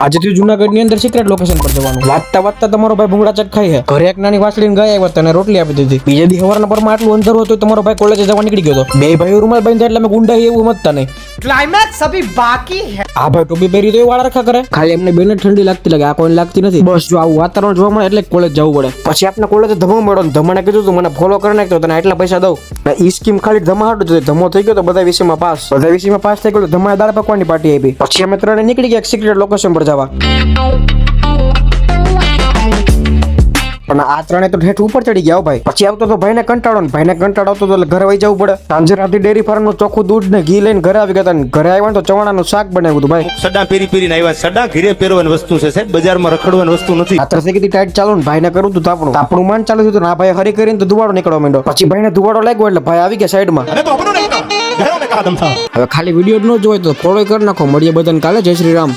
આજથી જુનાગઢ ની અંદર સિક્રેટ લોકેશન પર જવાનું. વાંચતા વાંચતા તમારો ભાઈ ભૂંગળા ચક ખાઈ છે. ઘરે એક નાની વાસળીને ગાય આવ્યા તને રોટલી આપી દીધી. બીજા દી સવારના પરમાં આટલું અંધારું હતું તમારો ભાઈ કોલેજે જવા નીકળી ગયો હતો. બે ભાઈઓ રૂમાલ બાંધ્યા એટલે અમે ગુંડા એવું મતતા નહીં. क्लाइमैक्स अभी बाकी है. આ ભાઈ ટોપી પહેરી તો એ વાળા રખા કરે. ખાલી એમને બેને ઠંડી લાગતી લાગે, આ કોઈને લાગતી નથી. બસ જો આવું વાતાવરણ જોવા મળે એટલે કોલેજ જવું પડે. પછી આપણે કોલેજે ધમો મળ્યો ને ધમાને કીધું તું મને ફોલો કરી નાખતો તને એટલા પૈસા દઉં. ઈ સ્કીમ ખાલી ધમા હાટું જ ધમો થઈ ગયો તો બધા વિષયમાં પાસ. બધા વિષયમાં પાસ થઈ ગયો ધમાએ દાળ પકવાની પાર્ટી આપી. પછી અમે ત્રણે નીકળી ગયા સિક્રેટ લોકેશન પર જવા. પણ આ ત્રણે તો ઠેઠ ઉપર ચડી ગયા ભાઈ. પછી આવતો તો ભાઈને કંટાળો ને ભાઈને કંટાળો આવતો તો ઘરે વહી જવું પડે. સાંજે રાતે ડેરી ફાર્મ નું ચોખ્ખું દૂધ ને ઘી લઈને ઘરે આવી ગયા. ઘરે આવ્યા તો ચવાણાનું શાક બનાવ્યું હતું ભાઈ. સડા પેરી પેરીને આવ્યા. સડા ઘીરે પહેરવાની વસ્તુ છે સાહેબ, બજારમાં રખડવાની વસ્તુ નથી. આ તરસે કીધી ટાઈટ ચાલુ ને ભાઈને કરું તું તાપણું માન ચાલુ થયું. આ ભાઈ હરી કરીને તો ધુવાડો નીકળવા માંડ્યો. પછી ભાઈને ધુવાડો લાગ્યો એટલે ભાઈ આવી ગયા સાઈડમાં. હવે ખાલી વિડીયો ન જોવાય તો ફોલો કરી નાખો. મળીએ બધાને કાલે. જય શ્રી રામ.